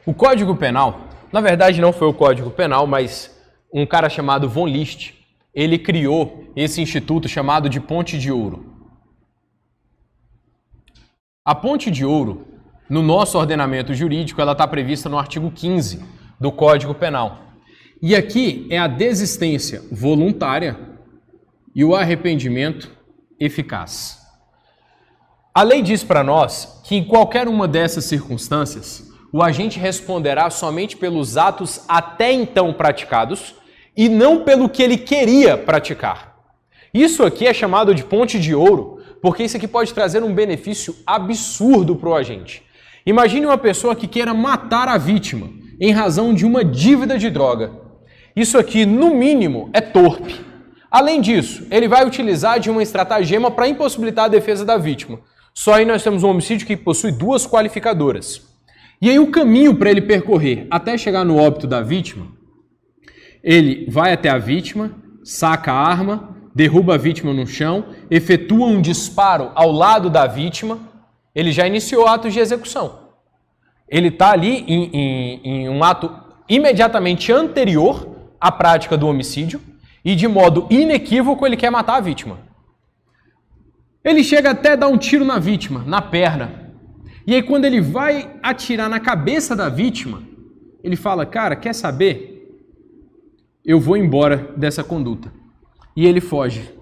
O Código Penal, na verdade não foi o Código Penal, mas um cara chamado Von List, ele criou esse instituto chamado de Ponte de Ouro. A Ponte de Ouro, no nosso ordenamento jurídico, ela está prevista no artigo 15 do Código Penal. E aqui é a desistência voluntária e o arrependimento eficaz. A lei diz para nós que em qualquer uma dessas circunstâncias, o agente responderá somente pelos atos até então praticados e não pelo que ele queria praticar. Isso aqui é chamado de ponte de ouro, porque isso aqui pode trazer um benefício absurdo para o agente. Imagine uma pessoa que queira matar a vítima em razão de uma dívida de droga. Isso aqui, no mínimo, é torpe. Além disso, ele vai utilizar de uma estratagema para impossibilitar a defesa da vítima. Só aí nós temos um homicídio que possui duas qualificadoras. E aí o caminho para ele percorrer até chegar no óbito da vítima, ele vai até a vítima, saca a arma, derruba a vítima no chão, efetua um disparo ao lado da vítima, ele já iniciou atos de execução. Ele está ali em um ato imediatamente anterior à prática do homicídio e de modo inequívoco ele quer matar a vítima. Ele chega até a dar um tiro na vítima, na perna. E aí quando ele vai atirar na cabeça da vítima, ele fala, cara, quer saber? Eu vou embora dessa conduta. E ele foge.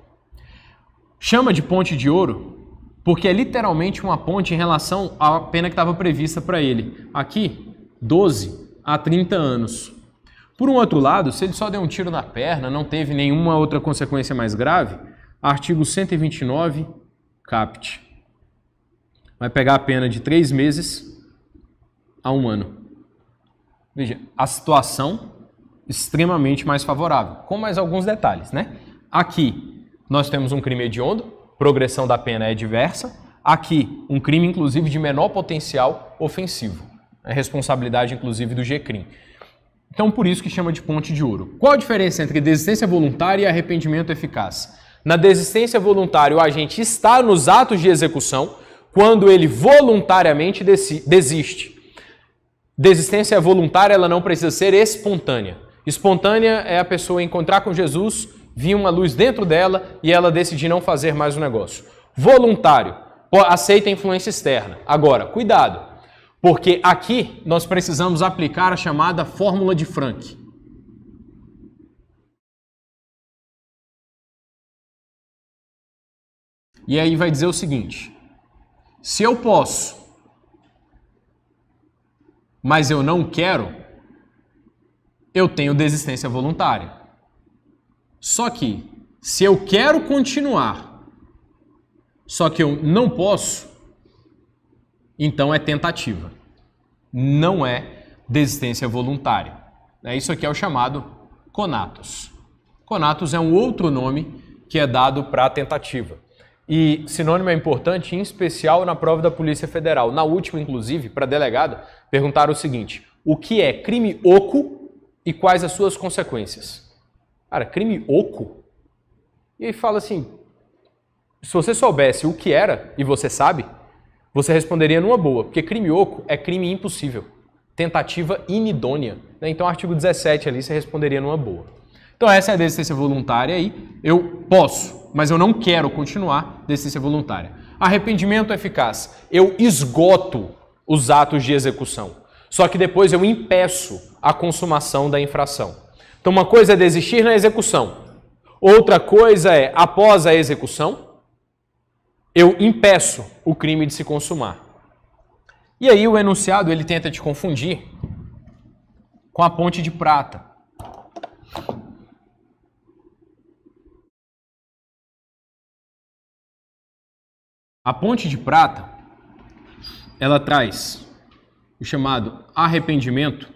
Chama de ponte de ouro, porque é literalmente uma ponte em relação à pena que estava prevista para ele. Aqui, 12 a 30 anos. Por um outro lado, se ele só deu um tiro na perna, não teve nenhuma outra consequência mais grave, artigo 129, caput. Vai pegar a pena de 3 meses a 1 ano. Veja, a situação extremamente mais favorável, com mais alguns detalhes, né? Aqui nós temos um crime hediondo, progressão da pena é diversa. Aqui, um crime inclusive de menor potencial ofensivo. É responsabilidade inclusive do G-Crime. Então por isso que chama de ponte de ouro. Qual a diferença entre desistência voluntária e arrependimento eficaz? Na desistência voluntária, o agente está nos atos de execução quando ele voluntariamente desiste. Desistência voluntária, ela não precisa ser espontânea. Espontânea é a pessoa encontrar com Jesus, vir uma luz dentro dela e ela decidir não fazer mais o negócio. Voluntário, aceita a influência externa. Agora, cuidado, porque aqui nós precisamos aplicar a chamada fórmula de Frank. E aí vai dizer o seguinte: se eu posso, mas eu não quero, eu tenho desistência voluntária. Só que, se eu quero continuar, só que eu não posso, então é tentativa. Não é desistência voluntária. Isso aqui é o chamado conatus. Conatus é um outro nome que é dado para a tentativa. E sinônimo é importante, em especial na prova da Polícia Federal. Na última, inclusive, para delegado, perguntaram o seguinte: o que é crime oco e quais as suas consequências? Cara, crime oco? E aí fala assim, se você soubesse o que era e você sabe, você responderia numa boa, porque crime oco é crime impossível, tentativa inidônea. Então, artigo 17 ali, você responderia numa boa. Então essa é a desistência voluntária aí. Eu posso, mas eu não quero continuar, desistência voluntária. Arrependimento eficaz. Eu esgoto os atos de execução. Só que depois eu impeço a consumação da infração. Então uma coisa é desistir na execução. Outra coisa é, após a execução, eu impeço o crime de se consumar. E aí o enunciado ele tenta te confundir com a ponte de prata. A ponte de prata, ela traz o chamado arrependimento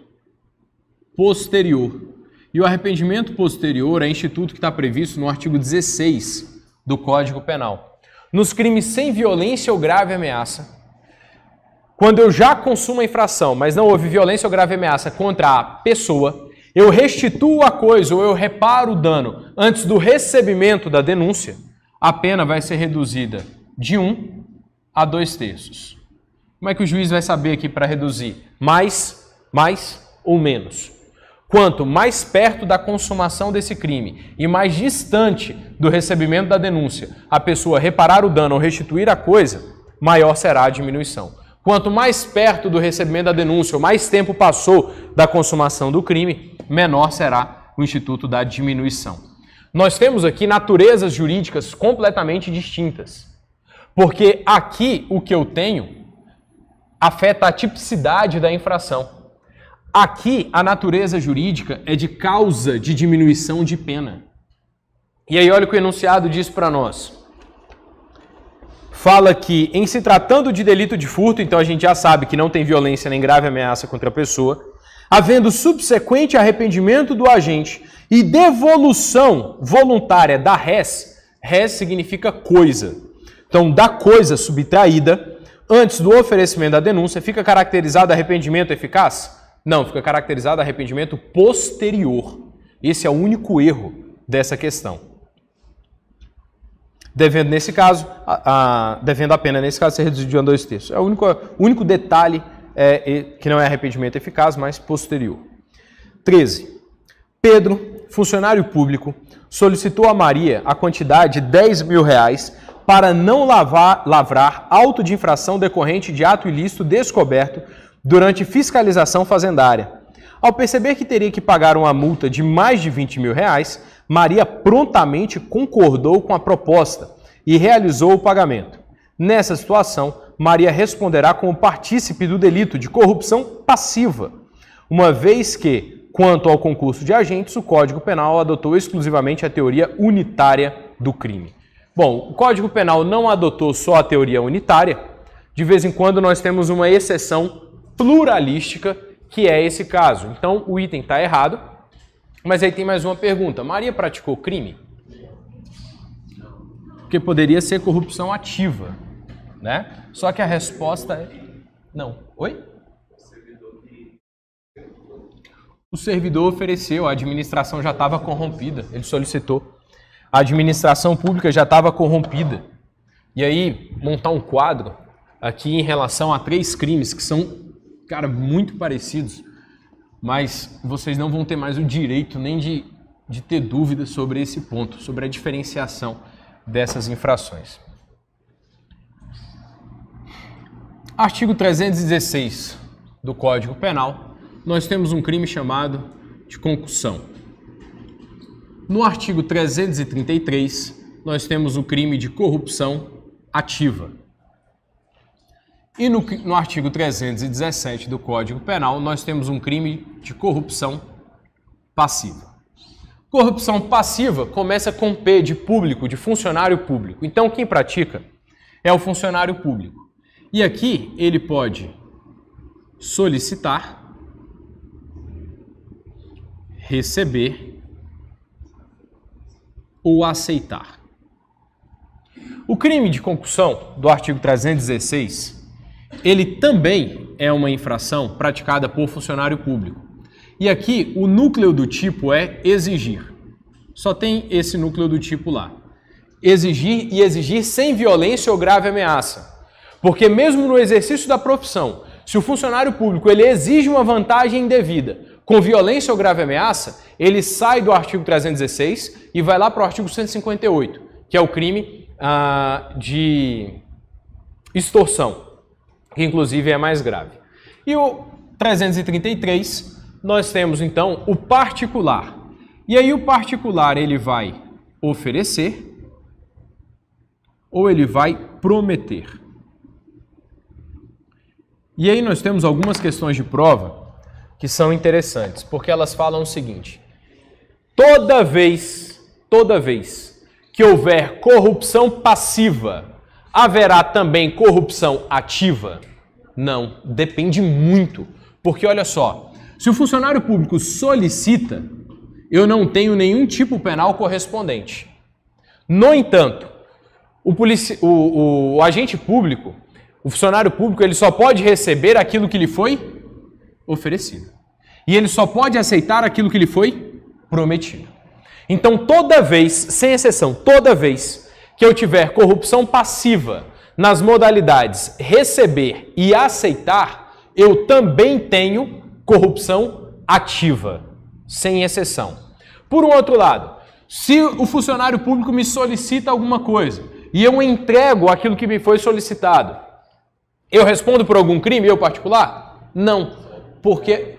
posterior. E o arrependimento posterior é instituto que está previsto no artigo 16 do Código Penal. Nos crimes sem violência ou grave ameaça, quando eu já consumo a infração, mas não houve violência ou grave ameaça contra a pessoa, eu restituo a coisa ou eu reparo o dano antes do recebimento da denúncia, a pena vai ser reduzida de 1 a 2 terços. Como é que o juiz vai saber aqui para reduzir? Mais mais ou menos. Quanto mais perto da consumação desse crime e mais distante do recebimento da denúncia a pessoa reparar o dano ou restituir a coisa, maior será a diminuição. Quanto mais perto do recebimento da denúncia ou mais tempo passou da consumação do crime, menor será o instituto da diminuição. Nós temos aqui naturezas jurídicas completamente distintas, porque aqui o que eu tenho afeta a tipicidade da infração. Aqui, a natureza jurídica é de causa de diminuição de pena. E aí, olha o que o enunciado diz para nós. Fala que, em se tratando de delito de furto, então a gente já sabe que não tem violência nem grave ameaça contra a pessoa, havendo subsequente arrependimento do agente e devolução voluntária da res, res significa coisa. Então, da coisa subtraída, antes do oferecimento da denúncia, fica caracterizado arrependimento eficaz? Não, fica caracterizado arrependimento posterior. Esse é o único erro dessa questão. Devendo, nesse caso, devendo a pena, nesse caso, ser reduzido a 2/3. É o único detalhe que não é arrependimento eficaz, mas posterior. 13. Pedro, funcionário público, solicitou a Maria a quantidade de R$10.000 para não lavrar auto de infração decorrente de ato ilícito descoberto durante fiscalização fazendária. Ao perceber que teria que pagar uma multa de mais de R$20.000, Maria prontamente concordou com a proposta e realizou o pagamento. Nessa situação, Maria responderá como partícipe do delito de corrupção passiva, uma vez que, quanto ao concurso de agentes, o Código Penal adotou exclusivamente a teoria unitária do crime. Bom, o Código Penal não adotou só a teoria unitária, de vez em quando nós temos uma exceção pluralística, que é esse caso. Então, o item está errado, mas aí tem mais uma pergunta. Maria praticou crime? Porque poderia ser corrupção ativa, né? Só que a resposta é não. Oi? O servidor ofereceu, a administração já estava corrompida, ele solicitou. A administração pública já estava corrompida. E aí, montar um quadro aqui em relação a 3 crimes que são, cara, muito parecidos, mas vocês não vão ter mais o direito nem de ter dúvidas sobre esse ponto, sobre a diferenciação dessas infrações. Artigo 316 do Código Penal, nós temos um crime chamado de concussão. No artigo 333, nós temos o crime de corrupção ativa. E no artigo 317 do Código Penal, nós temos um crime de corrupção passiva. Corrupção passiva começa com P de público, de funcionário público. Então, quem pratica é o funcionário público. E aqui ele pode solicitar, receber ou aceitar. O crime de concussão do artigo 316, ele também é uma infração praticada por funcionário público. E aqui o núcleo do tipo é exigir. Só tem esse núcleo do tipo lá. Exigir e exigir sem violência ou grave ameaça. Porque mesmo no exercício da profissão, se o funcionário público ele exige uma vantagem indevida com violência ou grave ameaça, ele sai do artigo 316 e vai lá para o artigo 158, que é o crime de extorsão, que inclusive é mais grave. E o 333, nós temos então o particular. E aí o particular ele vai oferecer ou ele vai prometer. E aí nós temos algumas questões de prova que são interessantes, porque elas falam o seguinte: toda vez que houver corrupção passiva, haverá também corrupção ativa? Não, depende muito, porque olha só, se o funcionário público solicita, eu não tenho nenhum tipo penal correspondente. No entanto, o agente público, o funcionário público, ele só pode receber aquilo que lhe foi oferecido. E ele só pode aceitar aquilo que lhe foi prometido. Então, toda vez, sem exceção, toda vez que eu tiver corrupção passiva nas modalidades receber e aceitar, eu também tenho corrupção ativa, sem exceção. Por um outro lado, se o funcionário público me solicita alguma coisa e eu entrego aquilo que me foi solicitado, eu respondo por algum crime, eu particular? Não, porque...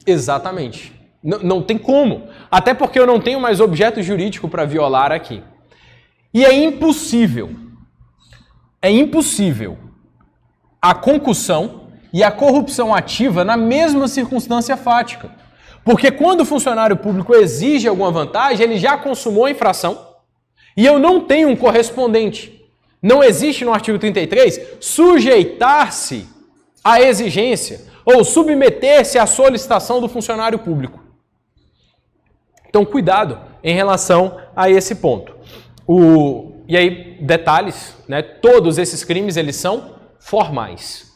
Exatamente. Não tem como. Até porque eu não tenho mais objeto jurídico para violar aqui. E é impossível a concussão e a corrupção ativa na mesma circunstância fática. Porque quando o funcionário público exige alguma vantagem, ele já consumou a infração e eu não tenho um correspondente. Não existe no artigo 33 sujeitar-se à exigência ou submeter-se à solicitação do funcionário público. Então, cuidado em relação a esse ponto. E aí, detalhes, né? Todos esses crimes, eles são formais.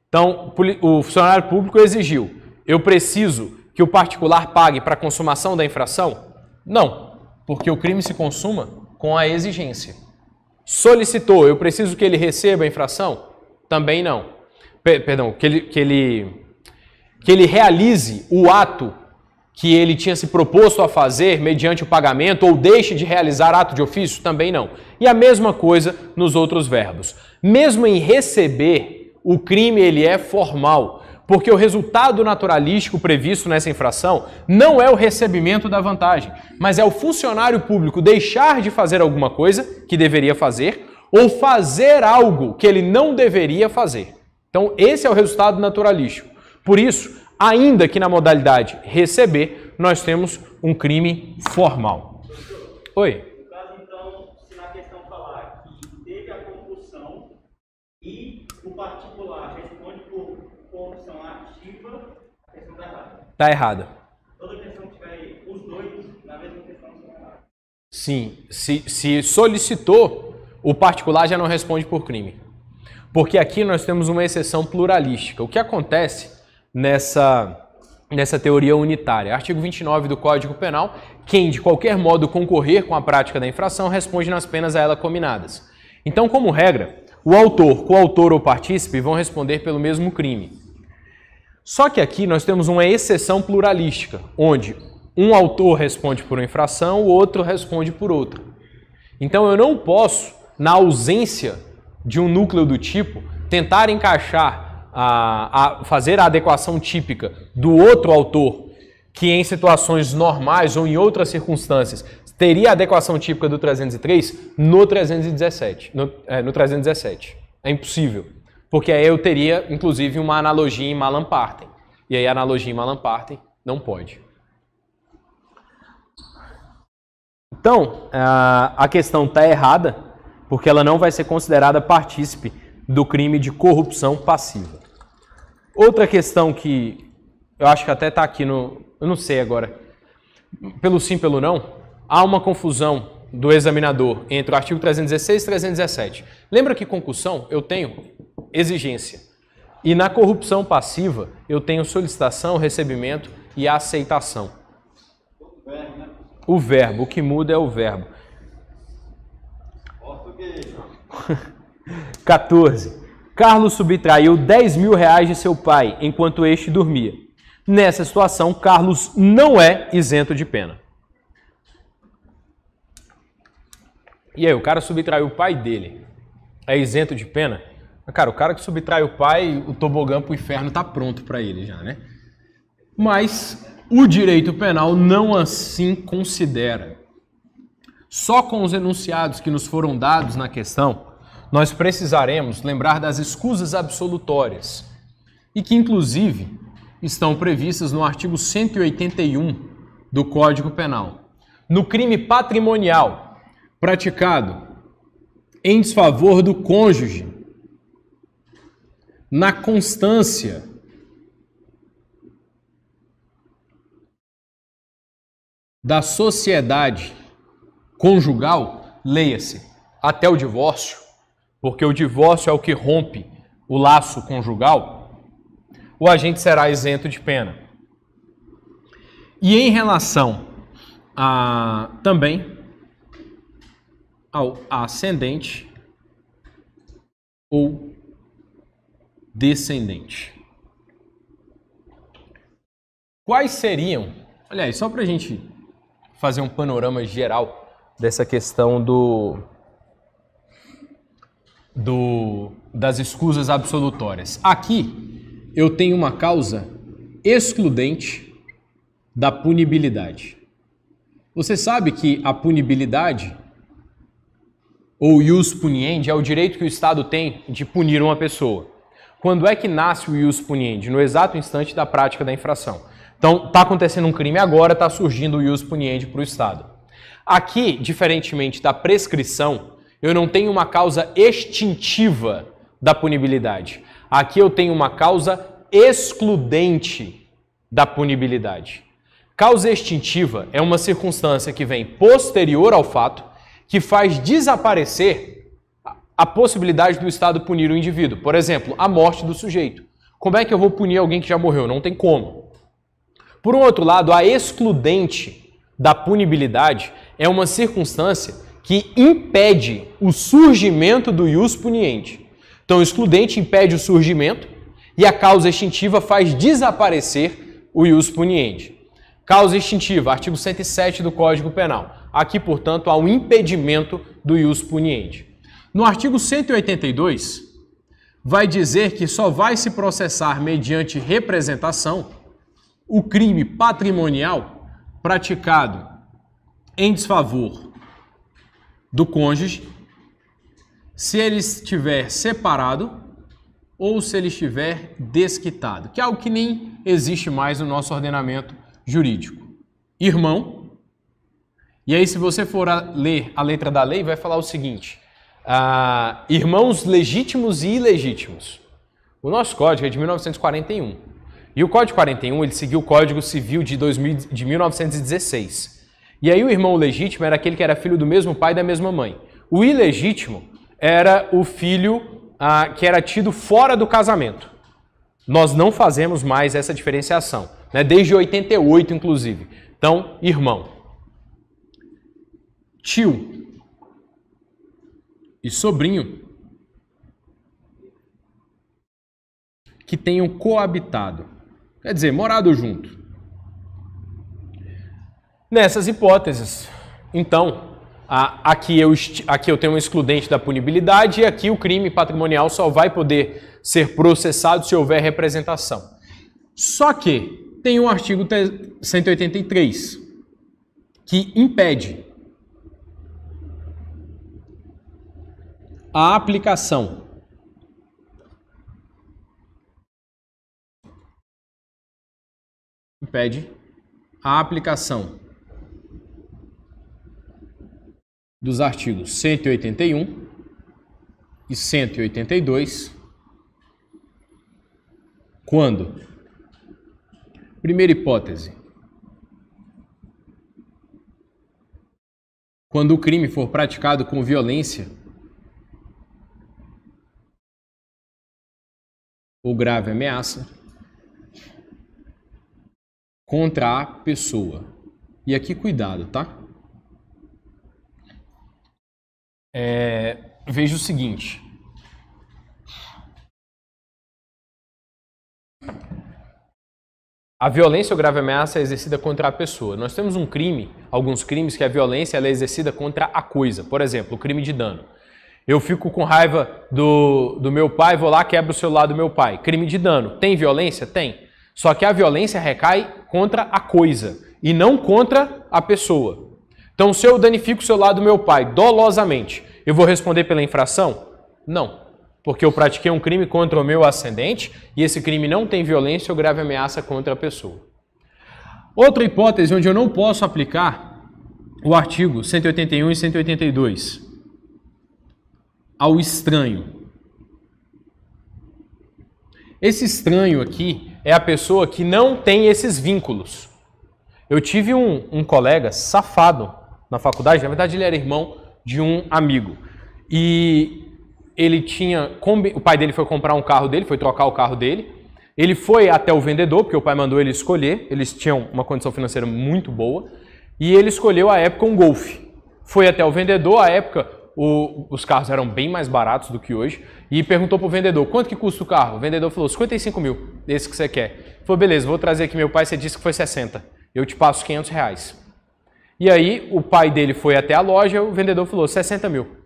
Então, o funcionário público exigiu, eu preciso que o particular pague para a consumação da infração? Não, porque o crime se consuma com a exigência. Solicitou, eu preciso que ele receba a infração? Também não. Perdão, que ele realize o ato que ele tinha se proposto a fazer mediante o pagamento ou deixe de realizar ato de ofício? Também não. E a mesma coisa nos outros verbos. Mesmo em receber, o crime ele é formal, porque o resultado naturalístico previsto nessa infração não é o recebimento da vantagem, mas é o funcionário público deixar de fazer alguma coisa que deveria fazer ou fazer algo que ele não deveria fazer. Então, esse é o resultado naturalístico. Por isso, ainda que na modalidade receber, nós temos um crime formal. Oi? No caso, então, se na questão falar que teve a concussão e o particular responde por corrupção ativa, a questão está errada. Está errada. Toda questão que tiver os dois na mesma questão está errada. Sim, se solicitou, o particular já não responde por crime. Porque aqui nós temos uma exceção pluralística. O que acontece nessa teoria unitária? Artigo 29 do Código Penal, quem de qualquer modo concorrer com a prática da infração responde nas penas a ela cominadas. Então, como regra, o autor, coautor ou partícipe vão responder pelo mesmo crime. Só que aqui nós temos uma exceção pluralística, onde um autor responde por uma infração, o outro responde por outra. Então eu não posso, na ausência de um núcleo do tipo, tentar encaixar, fazer a adequação típica do outro autor, que em situações normais ou em outras circunstâncias teria a adequação típica do 303 no 317. No 317. É impossível, porque aí eu teria, inclusive, uma analogia em Malam Partem. E aí a analogia em Malam Partem não pode. Então, a questão está errada, porque ela não vai ser considerada partícipe do crime de corrupção passiva. Outra questão que eu acho que até está aqui no... Eu não sei agora. Pelo sim, pelo não, há uma confusão do examinador entre o artigo 316 e 317. Lembra que concussão eu tenho exigência. E na corrupção passiva eu tenho solicitação, recebimento e aceitação. O verbo, o que muda é o verbo. 14. Carlos subtraiu 10 mil reais de seu pai enquanto este dormia. Nessa situação, Carlos não é isento de pena. E aí, o cara subtraiu o pai dele. É isento de pena? Cara, o cara que subtrai o pai, o tobogã pro inferno tá pronto para ele já, né? Mas o direito penal não assim considera. Só com os enunciados que nos foram dados na questão, nós precisaremos lembrar das escusas absolutórias e que, inclusive, estão previstas no artigo 181 do Código Penal. No crime patrimonial praticado em desfavor do cônjuge, na constância da sociedade conjugal, leia-se, até o divórcio, porque o divórcio é o que rompe o laço conjugal, o agente será isento de pena. E em relação também ao ascendente ou descendente. Quais seriam, aliás, só para a gente fazer um panorama geral dessa questão das escusas absolutórias. Aqui eu tenho uma causa excludente da punibilidade. Você sabe que a punibilidade, ou ius puniendi, é o direito que o Estado tem de punir uma pessoa. Quando é que nasce o ius puniendi? No exato instante da prática da infração. Então, está acontecendo um crime agora, está surgindo o ius puniendi para o Estado. Aqui, diferentemente da prescrição, eu não tenho uma causa extintiva da punibilidade. Aqui eu tenho uma causa excludente da punibilidade. Causa extintiva é uma circunstância que vem posterior ao fato, que faz desaparecer a possibilidade do Estado punir o indivíduo. Por exemplo, a morte do sujeito. Como é que eu vou punir alguém que já morreu? Não tem como. Por um outro lado, a excludente da punibilidade é uma circunstância que impede o surgimento do ius puniendi. Então, o excludente impede o surgimento e a causa extintiva faz desaparecer o ius puniendi. Causa extintiva, artigo 107 do Código Penal. Aqui, portanto, há um impedimento do ius puniendi. No artigo 182, vai dizer que só vai se processar mediante representação o crime patrimonial praticado em desfavor do cônjuge se ele estiver separado ou se ele estiver desquitado, que é algo que nem existe mais no nosso ordenamento jurídico. Irmão, e aí se você for ler a letra da lei, vai falar o seguinte, irmãos legítimos e ilegítimos. O nosso código é de 1941. E o Código 41, ele seguiu o Código Civil de 1916. E aí o irmão legítimo era aquele que era filho do mesmo pai e da mesma mãe. O ilegítimo era o filho que era tido fora do casamento. Nós não fazemos mais essa diferenciação, né? Desde 88, inclusive. Então, irmão. Tio e sobrinho que tenham coabitado. Quer dizer, morado junto. Nessas hipóteses, então, aqui eu tenho um excludente da punibilidade e aqui o crime patrimonial só vai poder ser processado se houver representação. Só que tem o artigo 183, que impede a aplicação dos artigos 181 e 182 quando, primeira hipótese, quando o crime for praticado com violência ou grave ameaça contra a pessoa. E aqui cuidado, tá? Veja o seguinte. A violência ou grave ameaça é exercida contra a pessoa. Nós temos um crime, alguns crimes que a violência ela é exercida contra a coisa. Por exemplo, o crime de dano. Eu fico com raiva do meu pai, vou lá, quebro o celular do meu pai. Crime de dano. Tem violência? Tem. Só que a violência recai contra a coisa e não contra a pessoa. Então, se eu danifico o celular do meu pai dolosamente, eu vou responder pela infração? Não, porque eu pratiquei um crime contra o meu ascendente e esse crime não tem violência ou grave ameaça contra a pessoa. Outra hipótese onde eu não posso aplicar o artigo 181 e 182 ao estranho. Esse estranho aqui é a pessoa que não tem esses vínculos. Eu tive um colega safado na faculdade, na verdade ele era irmão de um amigo. E ele o pai dele foi comprar um carro dele, foi trocar o carro dele. Ele foi até o vendedor, porque o pai mandou ele escolher, eles tinham uma condição financeira muito boa, e ele escolheu à época um Golf. Foi até o vendedor, à época os carros eram bem mais baratos do que hoje, e perguntou para o vendedor, quanto que custa o carro? O vendedor falou, 55 mil, esse que você quer. Ele falou, beleza, vou trazer aqui meu pai, você disse que foi 60, eu te passo 500 reais. E aí o pai dele foi até a loja, o vendedor falou, 60 mil.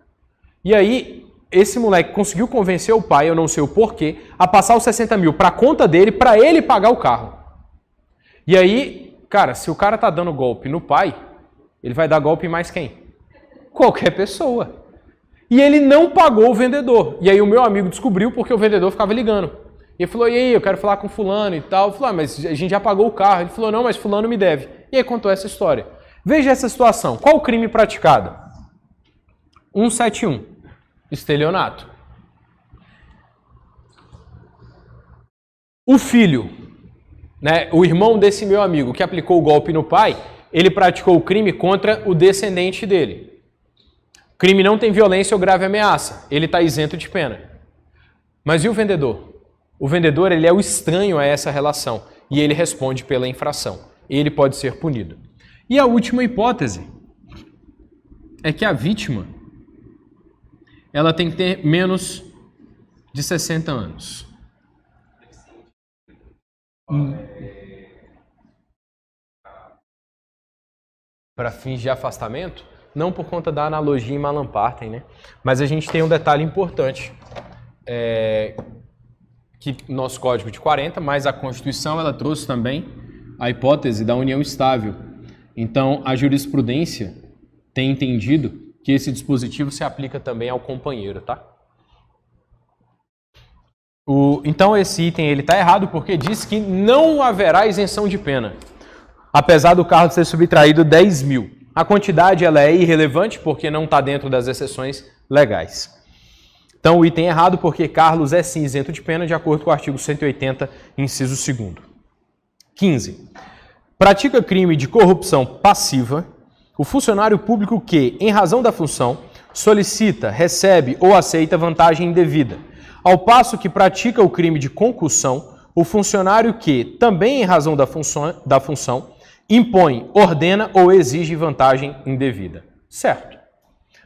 E aí esse moleque conseguiu convencer o pai, eu não sei o porquê, a passar os 60 mil para a conta dele, para ele pagar o carro. E aí, cara, se o cara tá dando golpe no pai, ele vai dar golpe em mais quem? Qualquer pessoa. E ele não pagou o vendedor. E aí o meu amigo descobriu porque o vendedor ficava ligando. E ele falou, e aí, eu quero falar com fulano e tal. Eu falei, mas a gente já pagou o carro. Ele falou, não, mas fulano me deve. E aí contou essa história. Veja essa situação. Qual o crime praticado? 171. Estelionato. O filho, né, o irmão desse meu amigo que aplicou o golpe no pai, ele praticou o crime contra o descendente dele. O crime não tem violência ou grave ameaça. Ele está isento de pena. Mas e o vendedor? O vendedor ele é o estranho a essa relação e ele responde pela infração. Ele pode ser punido. E a última hipótese é que a vítima ela tem que ter menos de 60 anos. Para fins de afastamento? Não por conta da analogia em Malam Partem, né? Mas a gente tem um detalhe importante. Que nosso código de 40, mas a Constituição ela trouxe também a hipótese da união estável. Então, a jurisprudência tem entendido que esse dispositivo se aplica também ao companheiro, tá? Então, esse item ele está errado porque diz que não haverá isenção de pena, apesar do carro ser subtraído 10 mil. A quantidade ela é irrelevante porque não está dentro das exceções legais. Então, o item é errado porque Carlos é sim isento de pena de acordo com o artigo 180, inciso 2º. 15. Pratica crime de corrupção passiva o funcionário público que, em razão da função, solicita, recebe ou aceita vantagem indevida, ao passo que pratica o crime de concussão o funcionário que, também em razão da função, impõe, ordena ou exige vantagem indevida. Certo.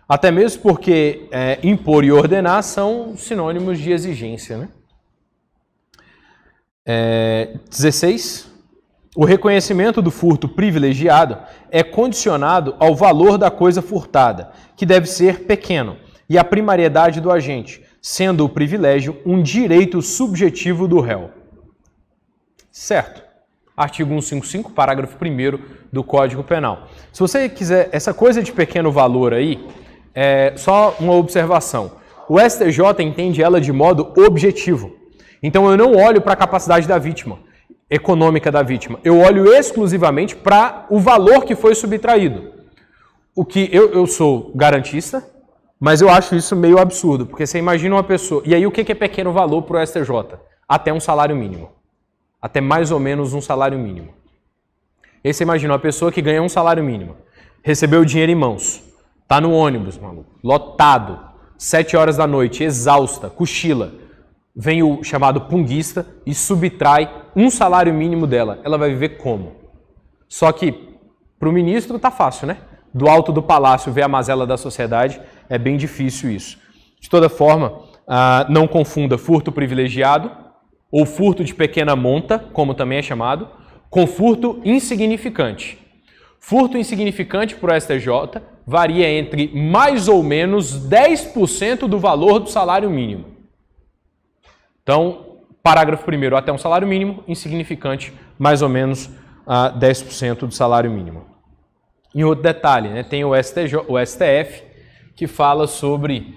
Até mesmo porque impor e ordenar são sinônimos de exigência, né? 16. O reconhecimento do furto privilegiado é condicionado ao valor da coisa furtada, que deve ser pequeno, e à primariedade do agente, sendo o privilégio um direito subjetivo do réu. Certo. Artigo 155, parágrafo 1º do Código Penal. Se você quiser essa coisa de pequeno valor aí, só uma observação. O STJ entende ela de modo objetivo. Então eu não olho para a capacidade da vítima, econômica da vítima. Eu olho exclusivamente para o valor que foi subtraído. O que eu sou garantista, mas eu acho isso meio absurdo, porque você imagina uma pessoa... E aí o que é pequeno valor para o STJ? Até um salário mínimo. Até mais ou menos um salário mínimo. E aí você imagina uma pessoa que ganha um salário mínimo, recebeu o dinheiro em mãos, tá no ônibus, maluco, lotado, 7 horas da noite, exausta, cochila. Vem o chamado punguista e subtrai um salário mínimo dela. Ela vai viver como? Só que para o ministro tá fácil, né? Do alto do palácio ver a mazela da sociedade é bem difícil isso. De toda forma, não confunda furto privilegiado ou furto de pequena monta, como também é chamado, com furto insignificante. Furto insignificante para o STJ varia entre mais ou menos 10% do valor do salário mínimo. Então, parágrafo 1º, até um salário mínimo, insignificante, mais ou menos 10% do salário mínimo. E outro detalhe, né, tem o STF, que fala sobre,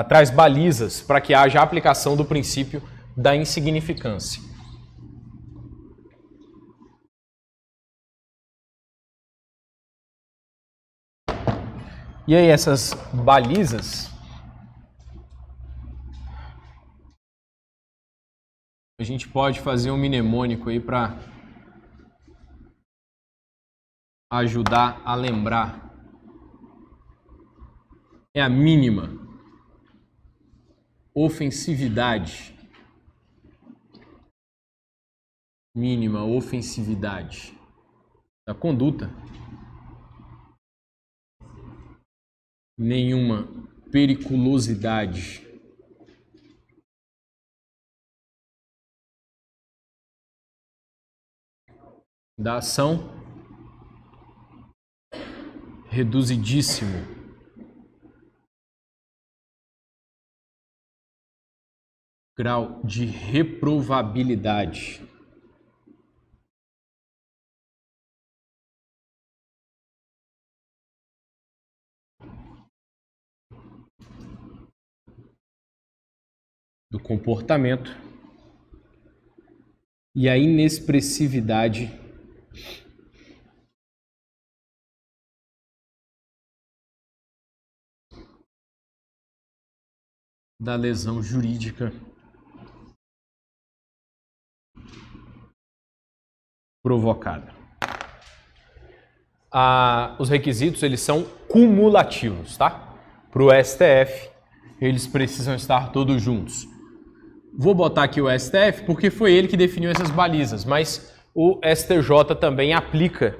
traz balizas para que haja a aplicação do princípio da insignificância. E aí essas balizas, a gente pode fazer um mnemônico aí para ajudar a lembrar. É a mínima ofensividade. Mínima ofensividade da conduta. Nenhuma periculosidade da ação, reduzidíssimo. Grau de reprovabilidade. Do comportamento e a inexpressividade da lesão jurídica provocada. Os requisitos, eles são cumulativos, tá? Para o STF, eles precisam estar todos juntos. Vou botar aqui o STF porque foi ele que definiu essas balizas, mas o STJ também aplica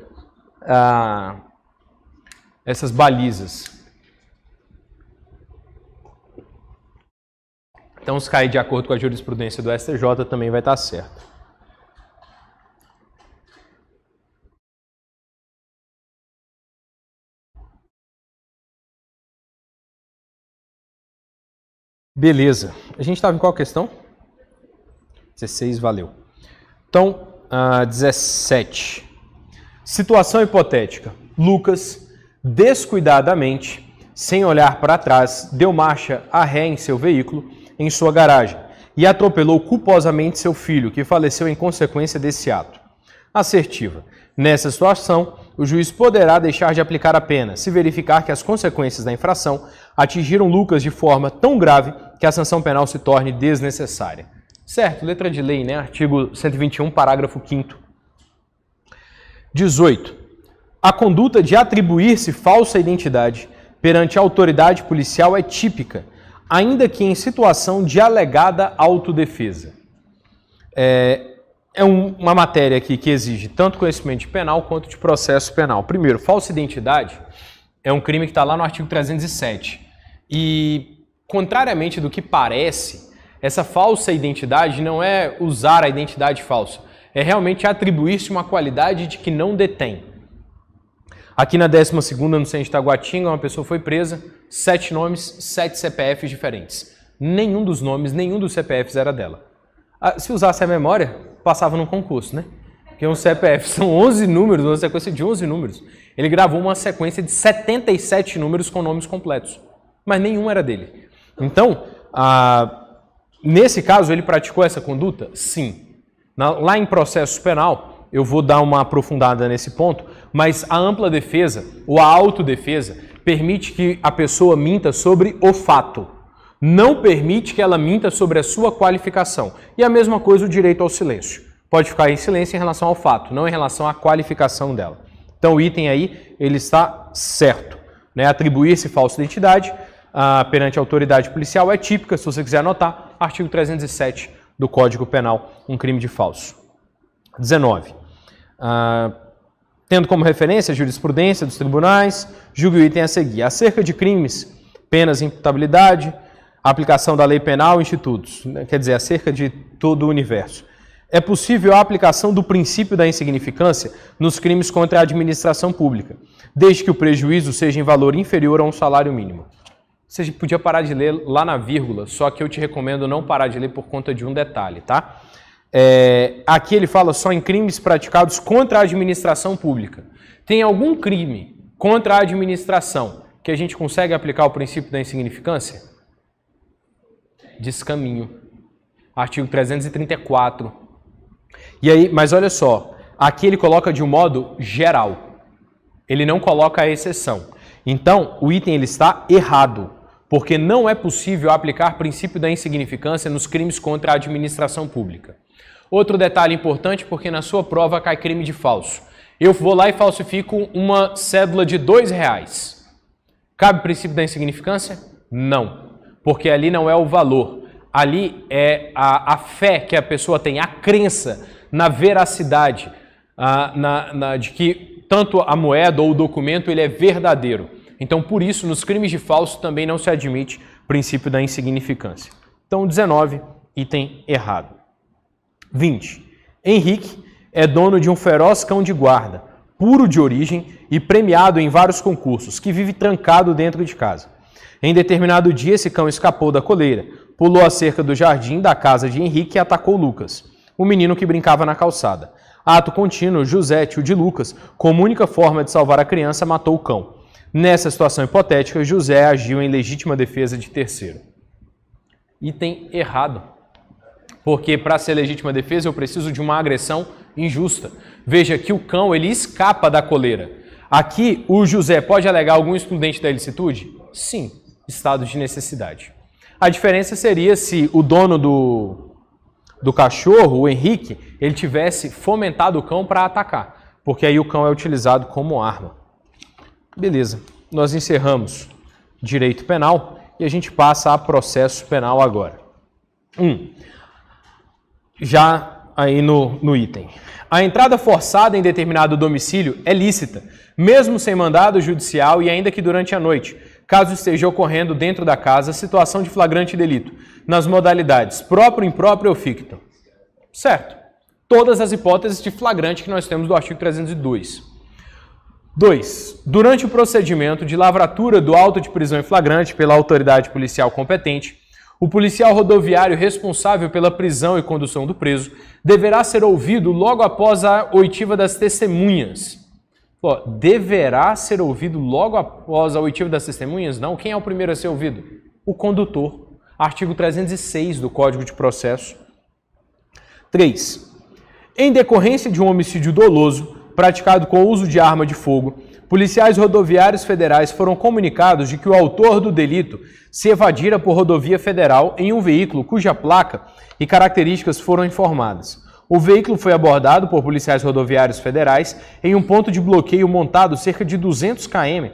essas balizas. Então, se cair de acordo com a jurisprudência do STJ, também vai estar certo. Beleza. A gente estava em qual questão? 16, valeu. Então, 17. Situação hipotética. Lucas, descuidadamente, sem olhar para trás, deu marcha a ré em seu veículo em sua garagem e atropelou culposamente seu filho, que faleceu em consequência desse ato. Assertiva. Nessa situação, o juiz poderá deixar de aplicar a pena, se verificar que as consequências da infração atingiram Lucas de forma tão grave que a sanção penal se torne desnecessária. Certo, letra de lei, né? Artigo 121, parágrafo 5º. 18. A conduta de atribuir-se falsa identidade perante a autoridade policial é típica, ainda que em situação de alegada autodefesa. É uma matéria aqui que exige tanto conhecimento de penal quanto de processo penal. Primeiro, falsa identidade é um crime que está lá no artigo 307. E, contrariamente do que parece, essa falsa identidade não é usar a identidade falsa, é realmente atribuir-se uma qualidade de que não detém. Aqui na 12ª, no centro de Taguatinga, uma pessoa foi presa, 7 nomes, 7 CPFs diferentes. Nenhum dos nomes, nenhum dos CPFs era dela. Se usasse a memória, passava num concurso, né? Porque um CPF são 11 números, uma sequência de 11 números. Ele gravou uma sequência de 77 números com nomes completos, mas nenhum era dele. Então, nesse caso, ele praticou essa conduta? Sim. Lá em processo penal, eu vou dar uma aprofundada nesse ponto, mas a ampla defesa ou a autodefesa permite que a pessoa minta sobre o fato. Não permite que ela minta sobre a sua qualificação. E a mesma coisa o direito ao silêncio. Pode ficar em silêncio em relação ao fato, não em relação à qualificação dela. Então o item aí, ele está certo. Né? Atribuir-se falsa identidade perante a autoridade policial é típica, se você quiser anotar, artigo 307 do Código Penal, um crime de falso. 19. Tendo como referência a jurisprudência dos tribunais, julgue o item a seguir. Acerca de crimes, penas e imputabilidade, aplicação da lei penal e institutos, quer dizer, acerca de todo o universo. É possível a aplicação do princípio da insignificância nos crimes contra a administração pública, desde que o prejuízo seja em valor inferior a um salário mínimo. Você podia parar de ler lá na vírgula, só que eu te recomendo não parar de ler por conta de um detalhe, tá? Aqui ele fala só em crimes praticados contra a administração pública. Tem algum crime contra a administração que a gente consegue aplicar o princípio da insignificância? Descaminho. Artigo 334. E aí, mas olha só, aqui ele coloca de um modo geral. Ele não coloca a exceção. Então, o item ele está errado, porque não é possível aplicar princípio da insignificância nos crimes contra a administração pública. Outro detalhe importante, porque na sua prova cai crime de falso. Eu vou lá e falsifico uma cédula de R$2. Cabe o princípio da insignificância? Não, porque ali não é o valor. Ali é a fé que a pessoa tem, a crença na veracidade, de que tanto a moeda ou o documento ele é verdadeiro. Então, por isso, nos crimes de falso também não se admite o princípio da insignificância. Então, 19, item errado. 20. Henrique é dono de um feroz cão de guarda, puro de origem e premiado em vários concursos, que vive trancado dentro de casa. Em determinado dia, esse cão escapou da coleira, pulou a cerca do jardim da casa de Henrique e atacou Lucas, o menino que brincava na calçada. Ato contínuo, José, tio de Lucas, como única forma de salvar a criança, matou o cão. Nessa situação hipotética, José agiu em legítima defesa de terceiro. Item errado. Porque para ser legítima defesa eu preciso de uma agressão injusta. Veja que o cão ele escapa da coleira. Aqui o José pode alegar algum excludente da ilicitude? Sim, estado de necessidade. A diferença seria se o dono do cachorro, o Henrique, ele tivesse fomentado o cão para atacar, porque aí o cão é utilizado como arma. Beleza, nós encerramos direito penal e a gente passa a processo penal agora. Já aí no item. A entrada forçada em determinado domicílio é lícita, mesmo sem mandado judicial e ainda que durante a noite, caso esteja ocorrendo dentro da casa situação de flagrante delito, nas modalidades próprio, impróprio ou ficto. Certo. Todas as hipóteses de flagrante que nós temos do artigo 302. 2. Durante o procedimento de lavratura do auto de prisão em flagrante pela autoridade policial competente, o policial rodoviário responsável pela prisão e condução do preso deverá ser ouvido logo após a oitiva das testemunhas. Deverá ser ouvido logo após a oitiva das testemunhas? Não. Quem é o primeiro a ser ouvido? O condutor. Artigo 306 do Código de Processo. 3. Em decorrência de um homicídio doloso praticado com o uso de arma de fogo, policiais rodoviários federais foram comunicados de que o autor do delito se evadira por rodovia federal em um veículo cuja placa e características foram informadas. O veículo foi abordado por policiais rodoviários federais em um ponto de bloqueio montado cerca de 200 km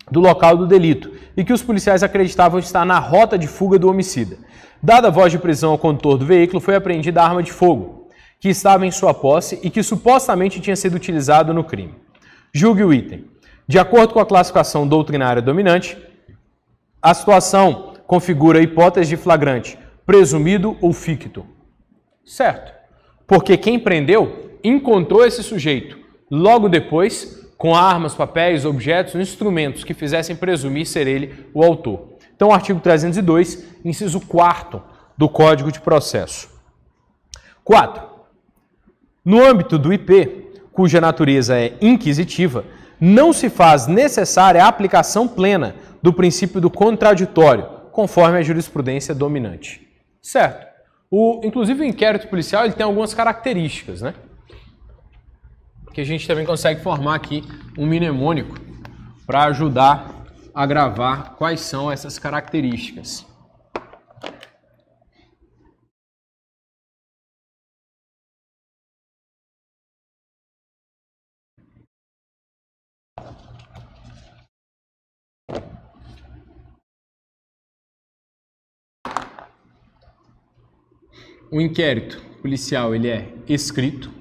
do local do delito e que os policiais acreditavam estar na rota de fuga do homicida. Dada a voz de prisão ao condutor do veículo, foi apreendida a arma de fogo, que estava em sua posse e que supostamente tinha sido utilizado no crime. Julgue o item. De acordo com a classificação doutrinária dominante, a situação configura a hipótese de flagrante, presumido ou ficto. Certo. Porque quem prendeu encontrou esse sujeito logo depois com armas, papéis, objetos, instrumentos que fizessem presumir ser ele o autor. Então, o artigo 302, inciso 4º do Código de Processo. 4. No âmbito do IP, cuja natureza é inquisitiva, não se faz necessária a aplicação plena do princípio do contraditório, conforme a jurisprudência dominante. Certo. Inclusive, o inquérito policial ele tem algumas características, né? Que a gente também consegue formar aqui um mnemônico para ajudar a gravar quais são essas características. O inquérito policial ele é escrito,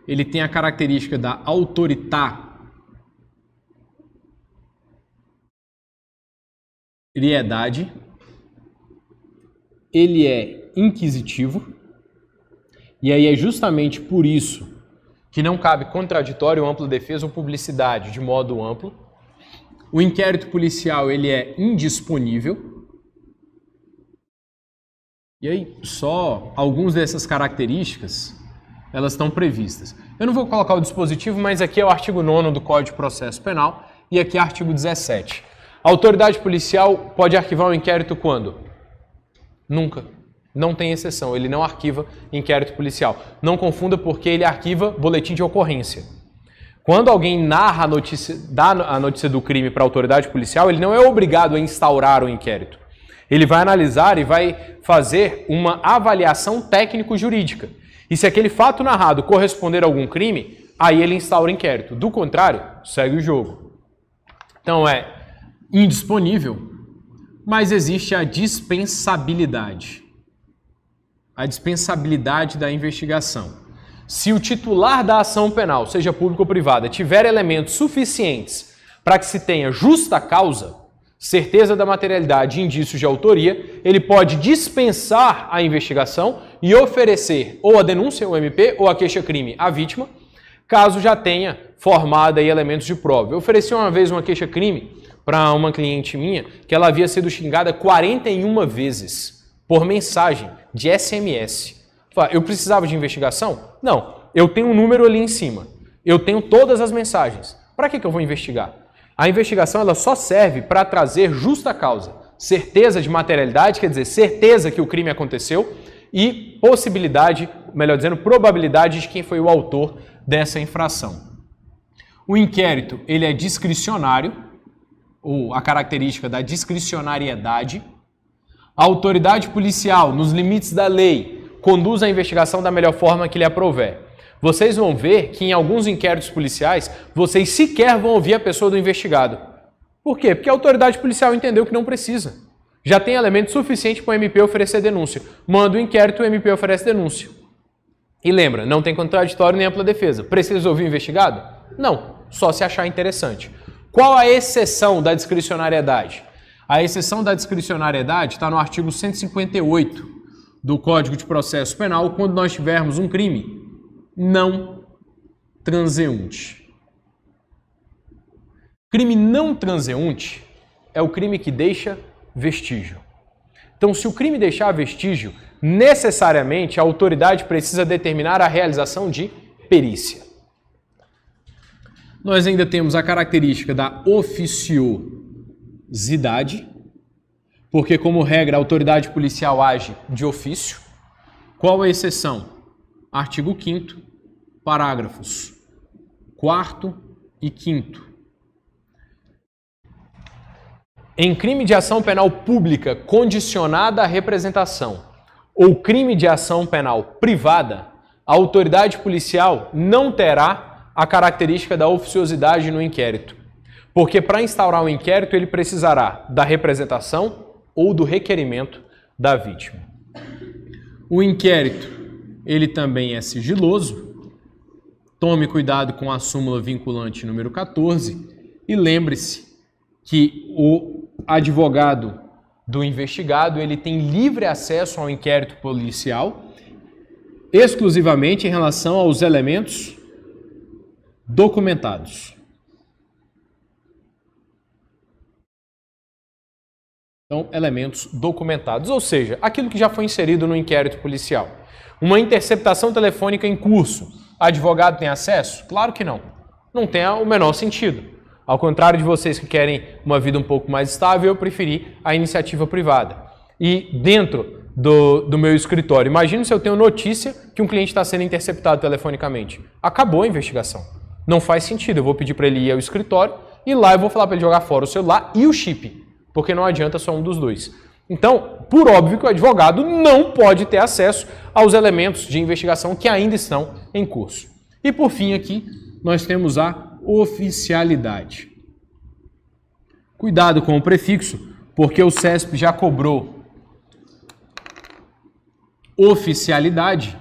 ele tem a característica da autoritariedade, ele é inquisitivo, e aí é justamente por isso que não cabe contraditório, ampla defesa ou publicidade de modo amplo. O inquérito policial ele é indisponível. E aí, só algumas dessas características, elas estão previstas. Eu não vou colocar o dispositivo, mas aqui é o artigo 9º do Código de Processo Penal e aqui é o artigo 17. A autoridade policial pode arquivar um inquérito quando? Nunca. Não tem exceção, ele não arquiva inquérito policial. Não confunda porque ele arquiva boletim de ocorrência. Quando alguém narra dá a notícia do crime para a autoridade policial, ele não é obrigado a instaurar o inquérito. Ele vai analisar e vai fazer uma avaliação técnico-jurídica. E se aquele fato narrado corresponder a algum crime, aí ele instaura o inquérito. Do contrário, segue o jogo. Então é indisponível, mas existe a dispensabilidade. A dispensabilidade da investigação. Se o titular da ação penal, seja pública ou privada, tiver elementos suficientes para que se tenha justa causa, certeza da materialidade e indícios de autoria, ele pode dispensar a investigação e oferecer ou a denúncia, o MP, ou a queixa-crime à vítima, caso já tenha formado aí elementos de prova. Eu ofereci uma vez uma queixa-crime para uma cliente minha que ela havia sido xingada 41 vezes por mensagem de SMS. Eu precisava de investigação? Não. Eu tenho um número ali em cima. Eu tenho todas as mensagens. Para que eu vou investigar? A investigação ela só serve para trazer justa causa, certeza de materialidade, quer dizer, certeza que o crime aconteceu e possibilidade, melhor dizendo, probabilidade de quem foi o autor dessa infração. O inquérito ele é discricionário, ou a característica da discricionariedade. A autoridade policial, nos limites da lei, conduz a investigação da melhor forma que lhe aprouver. Vocês vão ver que em alguns inquéritos policiais, vocês sequer vão ouvir a pessoa do investigado. Por quê? Porque a autoridade policial entendeu que não precisa. Já tem elemento suficiente para o MP oferecer denúncia. Manda o inquérito, o MP oferece denúncia. E lembra, não tem contraditório nem ampla defesa. Precisa ouvir o investigado? Não, só se achar interessante. Qual a exceção da discricionariedade? A exceção da discricionariedade está no artigo 158 do Código de Processo Penal, quando nós tivermos um crime não transeunte. Crime não transeunte é o crime que deixa vestígio. Então, se o crime deixar vestígio, necessariamente a autoridade precisa determinar a realização de perícia. Nós ainda temos a característica da oficiosidade, porque, como regra, a autoridade policial age de ofício. Qual a exceção? Artigo 5º, parágrafos 4º e 5º. Em crime de ação penal pública condicionada à representação ou crime de ação penal privada, a autoridade policial não terá a característica da oficiosidade no inquérito, porque para instaurar o inquérito ele precisará da representação ou do requerimento da vítima. O inquérito ele também é sigiloso. Tome cuidado com a súmula vinculante número 14 e lembre-se que o advogado do investigado ele tem livre acesso ao inquérito policial exclusivamente em relação aos elementos documentados. Então, elementos documentados, ou seja, aquilo que já foi inserido no inquérito policial. Uma interceptação telefônica em curso, advogado tem acesso? Claro que não. Não tem o menor sentido. Ao contrário de vocês que querem uma vida um pouco mais estável, eu preferi a iniciativa privada. E dentro do meu escritório, imagine se eu tenho notícia que um cliente está sendo interceptado telefonicamente. Acabou a investigação. Não faz sentido. Eu vou pedir para ele ir ao escritório e lá eu vou falar para ele jogar fora o celular e o chip, porque não adianta só um dos dois. Então, por óbvio que o advogado não pode ter acesso aos elementos de investigação que ainda estão em curso. E por fim aqui, nós temos a oficialidade. Cuidado com o prefixo, porque o CESP já cobrou oficialidade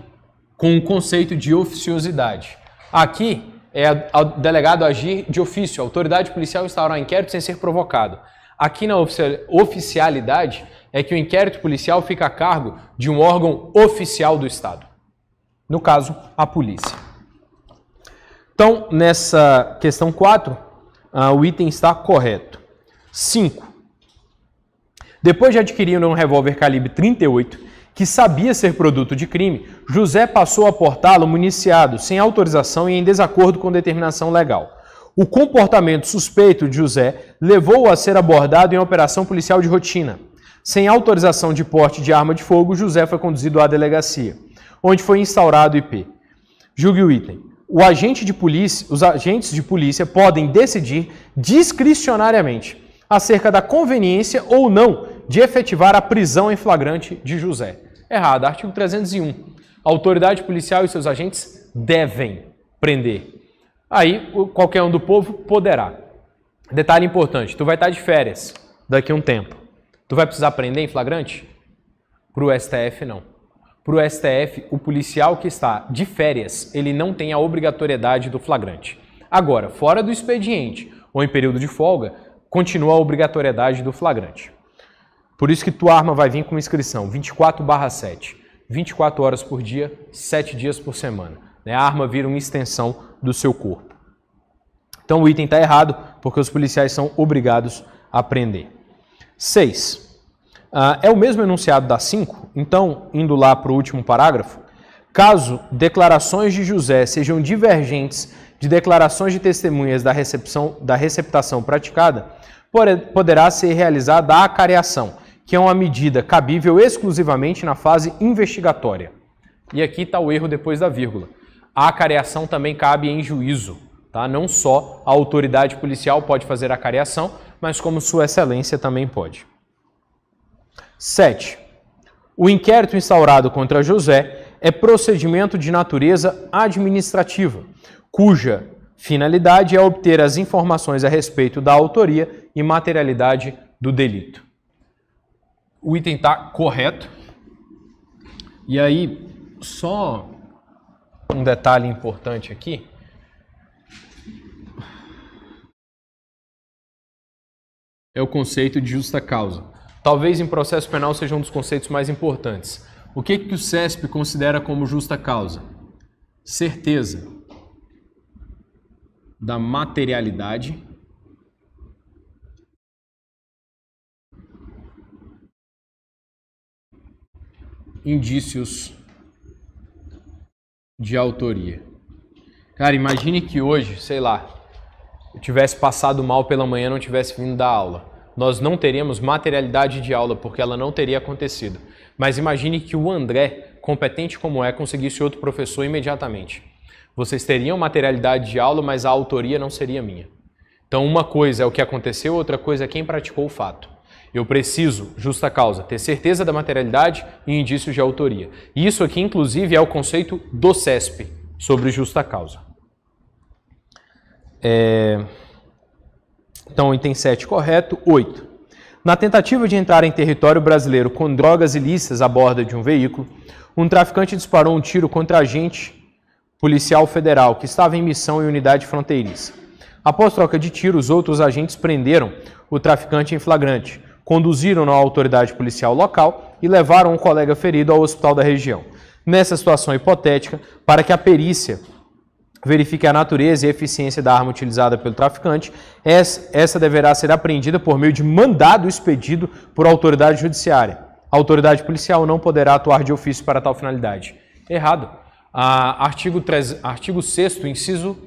com o conceito de oficiosidade. Aqui é o delegado agir de ofício, a autoridade policial instaurar um inquérito sem ser provocado. Aqui na oficialidade é que o inquérito policial fica a cargo de um órgão oficial do Estado. No caso, a polícia. Então, nessa questão 4, o item está correto. 5. Depois de adquirir um revólver calibre 38, que sabia ser produto de crime, José passou a portá-lo municiado, sem autorização e em desacordo com determinação legal. O comportamento suspeito de José levou-o a ser abordado em operação policial de rotina. Sem autorização de porte de arma de fogo, José foi conduzido à delegacia, onde foi instaurado o IP. Julgue o item. Os agentes de polícia podem decidir discricionariamente acerca da conveniência ou não de efetivar a prisão em flagrante de José. Errado. Artigo 301. A autoridade policial e seus agentes devem prender. Aí, qualquer um do povo poderá. Detalhe importante, tu vai estar de férias daqui a um tempo. Tu vai precisar prender em flagrante? Para o STF, não. Para o STF, o policial que está de férias, ele não tem a obrigatoriedade do flagrante. Agora, fora do expediente, ou em período de folga, continua a obrigatoriedade do flagrante. Por isso que tua arma vai vir com inscrição 24/7, 24 horas por dia, 7 dias por semana. A arma vira uma extensão do seu corpo. Então o item está errado, porque os policiais são obrigados a prender. 6. É o mesmo enunciado da 5, então, indo lá para o último parágrafo, caso declarações de José sejam divergentes de declarações de testemunhas da receptação praticada, poderá ser realizada a acareação, que é uma medida cabível exclusivamente na fase investigatória. E aqui está o erro depois da vírgula. A acareação também cabe em juízo, tá? Não só a autoridade policial pode fazer a acareação, mas como Sua Excelência também pode. 7. O inquérito instaurado contra José é procedimento de natureza administrativa, cuja finalidade é obter as informações a respeito da autoria e materialidade do delito. O item está correto. E aí, só um detalhe importante aqui. É o conceito de justa causa. Talvez em processo penal seja um dos conceitos mais importantes. O que o CESP considera como justa causa? Certeza da materialidade indícios de autoria. Cara, imagine que hoje, sei lá, eu tivesse passado mal pela manhã, não tivesse vindo da aula. Nós não teríamos materialidade de aula, porque ela não teria acontecido. Mas imagine que o André, competente como é, conseguisse outro professor imediatamente. Vocês teriam materialidade de aula, mas a autoria não seria minha. Então uma coisa é o que aconteceu, outra coisa é quem praticou o fato. Eu preciso, justa causa, ter certeza da materialidade e indícios de autoria. Isso aqui, inclusive, é o conceito do CESP sobre justa causa. Então, item 7 correto. 8. Na tentativa de entrar em território brasileiro com drogas ilícitas a bordo de um veículo, um traficante disparou um tiro contra agente policial federal que estava em missão em unidade fronteiriça. Após troca de tiros, outros agentes prenderam o traficante em flagrante, conduziram-no à autoridade policial local e levaram um colega ferido ao hospital da região. Nessa situação hipotética, para que a perícia verifique a natureza e a eficiência da arma utilizada pelo traficante, essa deverá ser apreendida por meio de mandado expedido por autoridade judiciária. A autoridade policial não poderá atuar de ofício para tal finalidade. Errado. Artigo 6º, inciso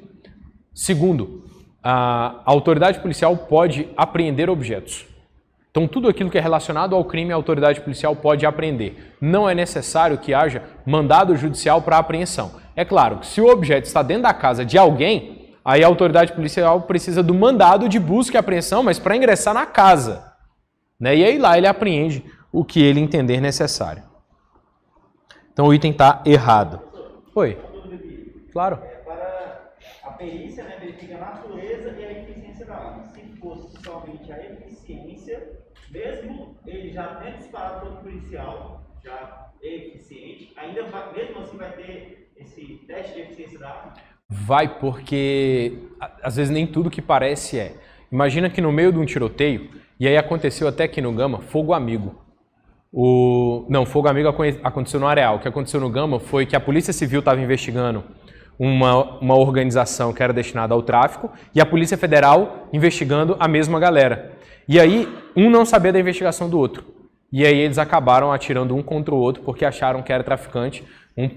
2º. A autoridade policial pode apreender objetos. Então, tudo aquilo que é relacionado ao crime, a autoridade policial pode apreender. Não é necessário que haja mandado judicial para apreensão. É claro que se o objeto está dentro da casa de alguém, aí a autoridade policial precisa do mandado de busca e apreensão, mas para ingressar na casa. Né? E aí lá ele apreende o que ele entender necessário. Então o item está errado. Oi? Claro. Para a perícia, né, verifica a natureza e a eficiência da arma. Se fosse somente a eficiência, mesmo ele já tendo disparado contra o policial, já é eficiente, ainda vai, mesmo assim vai ter esse teste de eficiência da arma? Vai, porque às vezes nem tudo que parece é. Imagina que no meio de um tiroteio, e aí aconteceu até aqui no Gama, fogo amigo. Não, fogo amigo aconteceu no Areal. O que aconteceu no Gama foi que a Polícia Civil estava investigando uma organização que era destinada ao tráfico e a Polícia Federal investigando a mesma galera. E aí, um não sabia da investigação do outro. E aí eles acabaram atirando um contra o outro porque acharam que era traficante.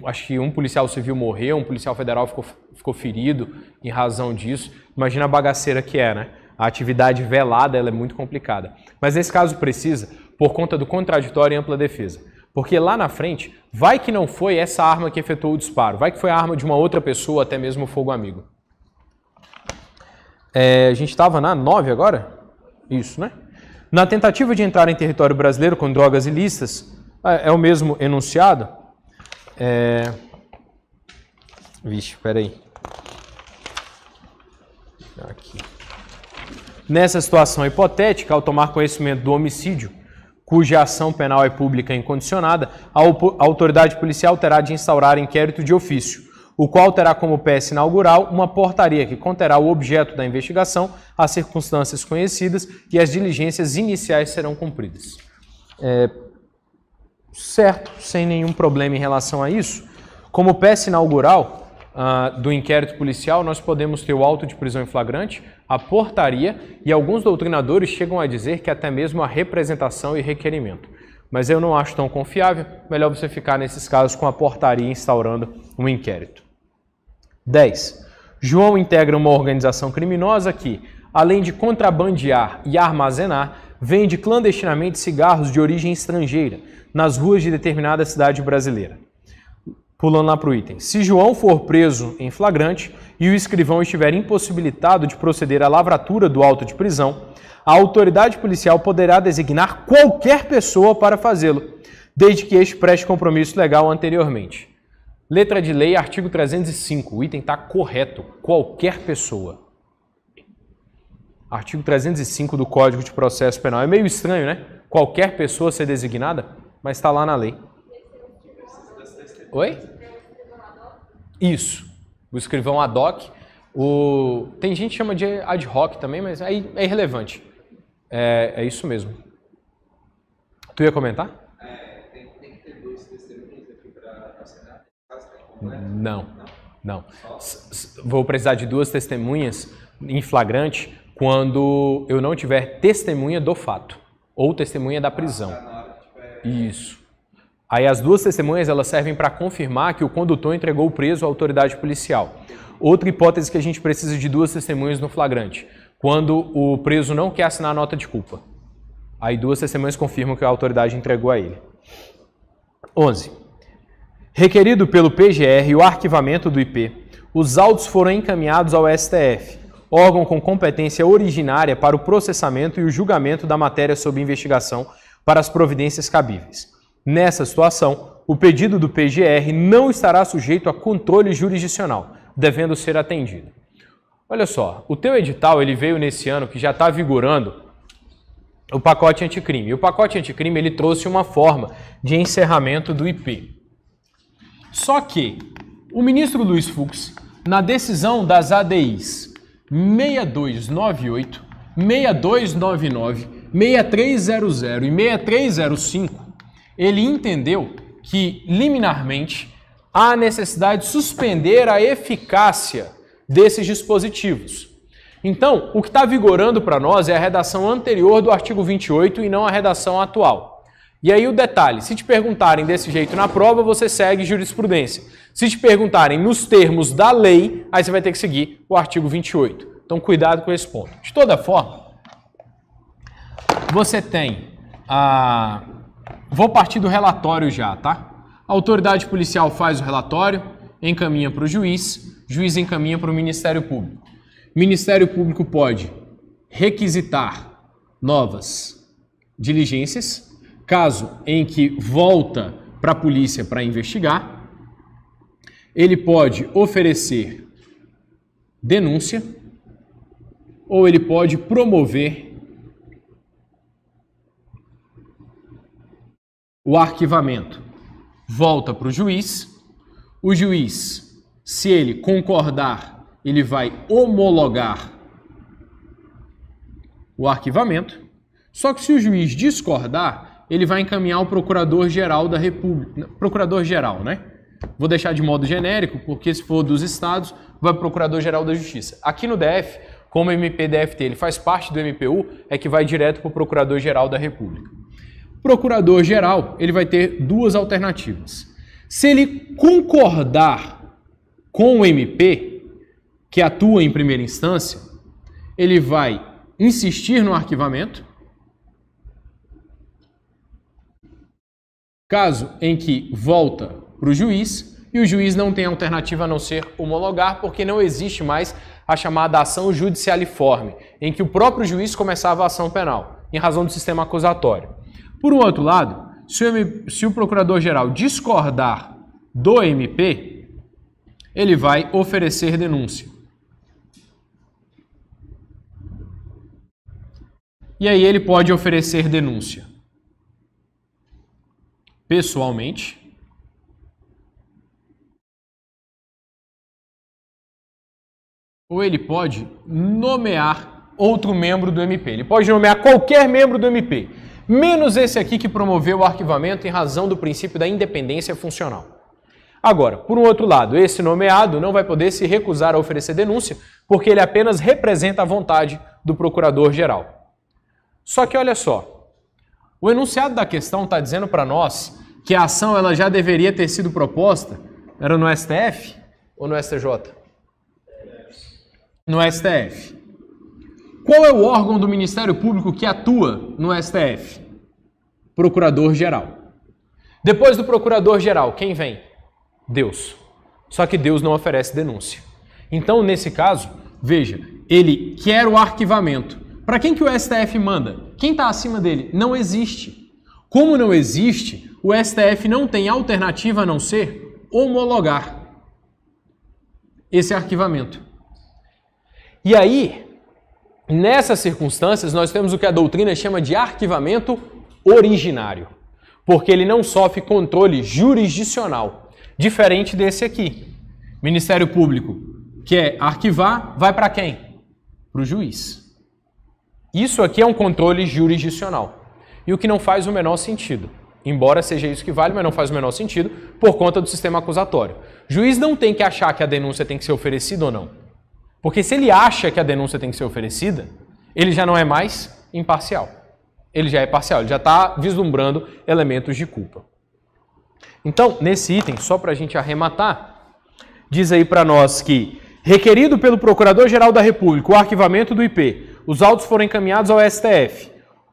Acho que um policial civil morreu, um policial federal ficou ferido em razão disso. Imagina a bagaceira que é, né? A atividade velada ela é muito complicada. Mas nesse caso precisa, por conta do contraditório e ampla defesa. Porque lá na frente, vai que não foi essa arma que efetuou o disparo, vai que foi a arma de uma outra pessoa, até mesmo o fogo amigo. A gente estava na 9 agora? Isso, né? Na tentativa de entrar em território brasileiro com drogas ilícitas, é o mesmo enunciado? Vixe, peraí. Aqui. Nessa situação hipotética, ao tomar conhecimento do homicídio, cuja ação penal é pública e incondicionada, a autoridade policial terá de instaurar inquérito de ofício, o qual terá como peça inaugural uma portaria que conterá o objeto da investigação, as circunstâncias conhecidas e as diligências iniciais serão cumpridas. Certo, sem nenhum problema em relação a isso. Como peça inaugural do inquérito policial, nós podemos ter o auto de prisão em flagrante, a portaria e alguns doutrinadores chegam a dizer que até mesmo a representação e requerimento. Mas eu não acho tão confiável, melhor você ficar nesses casos com a portaria instaurando um inquérito. 10. João integra uma organização criminosa que, além de contrabandear e armazenar, vende clandestinamente cigarros de origem estrangeira nas ruas de determinada cidade brasileira. Pulando lá para o item. Se João for preso em flagrante e o escrivão estiver impossibilitado de proceder à lavratura do auto de prisão, a autoridade policial poderá designar qualquer pessoa para fazê-lo, desde que este preste compromisso legal anteriormente. Letra de lei, artigo 305. O item está correto. Qualquer pessoa. Artigo 305 do Código de Processo Penal. É meio estranho, né? Qualquer pessoa ser designada, mas está lá na lei. Oi? Isso. O escrivão ad hoc. Tem gente que chama de ad hoc também, mas aí é irrelevante. É isso mesmo. Tu ia comentar? Tem que ter 2 testemunhas aqui para assinar? Não. Vou precisar de 2 testemunhas em flagrante quando eu não tiver testemunha do fato ou testemunha da prisão. Isso. Aí as 2 testemunhas elas servem para confirmar que o condutor entregou o preso à autoridade policial. Outra hipótese que a gente precisa de 2 testemunhas no flagrante, quando o preso não quer assinar a nota de culpa. Aí 2 testemunhas confirmam que a autoridade entregou a ele. 11. Requerido pelo PGR o arquivamento do IP, os autos foram encaminhados ao STF, órgão com competência originária para o processamento e o julgamento da matéria sob investigação para as providências cabíveis. Nessa situação, o pedido do PGR não estará sujeito a controle jurisdicional, devendo ser atendido. Olha só, o teu edital ele veio nesse ano que já está vigorando o pacote anticrime. E o pacote anticrime ele trouxe uma forma de encerramento do IP. Só que o ministro Luiz Fux, na decisão das ADIs 6298, 6299, 6300 e 6305, ele entendeu que, liminarmente, há necessidade de suspender a eficácia desses dispositivos. Então, o que está vigorando para nós é a redação anterior do artigo 28 e não a redação atual. E aí o detalhe, se te perguntarem desse jeito na prova, você segue jurisprudência. Se te perguntarem nos termos da lei, aí você vai ter que seguir o artigo 28. Então, cuidado com esse ponto. De toda forma, você tem a... Vou partir do relatório já, tá? A autoridade policial faz o relatório, encaminha para o juiz encaminha para o Ministério Público. O Ministério Público pode requisitar novas diligências, caso em que volta para a polícia para investigar. Ele pode oferecer denúncia ou ele pode promover o arquivamento. Volta para o juiz, se ele concordar, ele vai homologar o arquivamento, só que se o juiz discordar, ele vai encaminhar ao Procurador-Geral da República, Procurador-Geral, né? Vou deixar de modo genérico, porque se for dos estados, vai para o Procurador-Geral da Justiça. Aqui no DF, como o MP-DFT ele faz parte do MPU, é que vai direto para o Procurador-Geral da República. Procurador-Geral, ele vai ter 2 alternativas. Se ele concordar com o MP, que atua em primeira instância, ele vai insistir no arquivamento. Caso em que volta para o juiz, e o juiz não tem alternativa a não ser homologar, porque não existe mais a chamada ação judicialiforme, em que o próprio juiz começava a ação penal, em razão do sistema acusatório. Por um outro lado, se o Procurador-Geral discordar do MP, ele vai oferecer denúncia. E aí ele pode oferecer denúncia pessoalmente, ou ele pode nomear outro membro do MP. Ele pode nomear qualquer membro do MP, menos esse aqui que promoveu o arquivamento em razão do princípio da independência funcional. Agora, por um outro lado, esse nomeado não vai poder se recusar a oferecer denúncia, porque ele apenas representa a vontade do procurador-geral. Só que olha só, o enunciado da questão está dizendo para nós que a ação ela já deveria ter sido proposta, era no STF ou no STJ? No STF. Qual é o órgão do Ministério Público que atua no STF? Procurador-geral. Depois do procurador-geral, quem vem? Deus. Só que Deus não oferece denúncia. Então, nesse caso, veja, ele quer o arquivamento. Para quem que o STF manda? Quem está acima dele? Não existe. Como não existe, o STF não tem alternativa a não ser homologar esse arquivamento. E aí, nessas circunstâncias, nós temos o que a doutrina chama de arquivamento originário, porque ele não sofre controle jurisdicional, diferente desse aqui. Ministério Público quer arquivar, vai para quem? Para o juiz. Isso aqui é um controle jurisdicional, e o que não faz o menor sentido. Embora seja isso que vale, mas não faz o menor sentido por conta do sistema acusatório. O juiz não tem que achar que a denúncia tem que ser oferecida ou não. Porque se ele acha que a denúncia tem que ser oferecida, ele já não é mais imparcial. Ele já é parcial, ele já está vislumbrando elementos de culpa. Então, nesse item, só para a gente arrematar, diz aí para nós que, requerido pelo Procurador-Geral da República o arquivamento do IP, os autos foram encaminhados ao STF,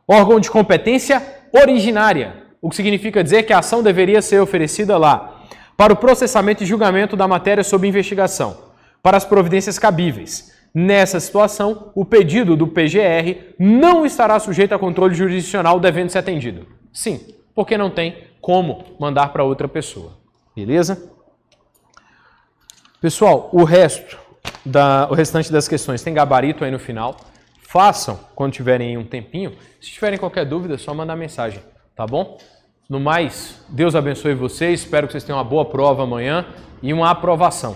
órgão de competência originária, o que significa dizer que a ação deveria ser oferecida lá, para o processamento e julgamento da matéria sob investigação, para as providências cabíveis. Nessa situação, o pedido do PGR não estará sujeito a controle jurisdicional devendo ser atendido. Sim, porque não tem como mandar para outra pessoa. Beleza? Pessoal, o restante das questões tem gabarito aí no final. Façam quando tiverem um tempinho. Se tiverem qualquer dúvida, é só mandar mensagem, tá bom? No mais, Deus abençoe vocês. Espero que vocês tenham uma boa prova amanhã e uma aprovação.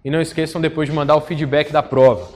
E não esqueçam depois de mandar o feedback da prova.